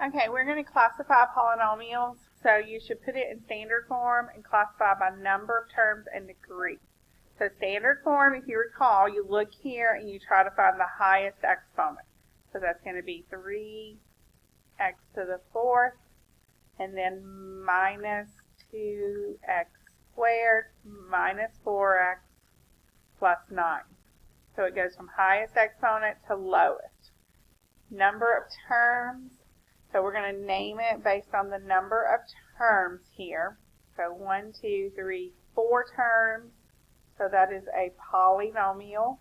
Okay, we're going to classify polynomials, so you should put it in standard form and classify by number of terms and degree. So standard form, if you recall, you look here and you try to find the highest exponent. So that's going to be 3x to the fourth, and then minus 2x squared minus 4x plus 9. So it goes from highest exponent to lowest. Number of terms. So we're going to name it based on the number of terms here. So 1, 2, 3, 4 terms. So that is a polynomial.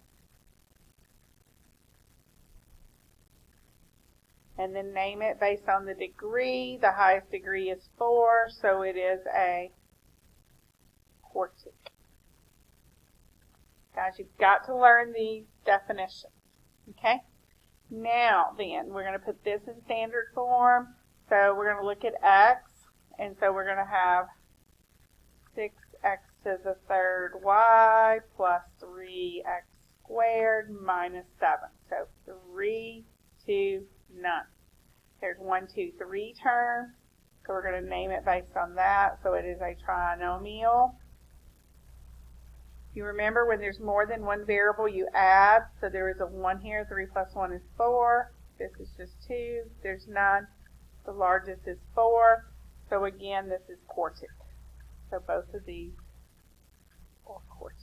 And then name it based on the degree. The highest degree is 4, so it is a quartic. Guys, you've got to learn these definitions. Okay? Now then, we're going to put this in standard form. So we're going to look at x, and so we're going to have 6x to the third y plus 3x squared minus 7. So 3, 2, none. There's 1, 2, 3 terms. So we're going to name it based on that. So it is a trinomial. You remember when there's more than one variable, you add. So there is a 1 here. 3 plus 1 is 4. This is just 2. There's none. The largest is 4. So again, this is quartic. So both of these are quartic.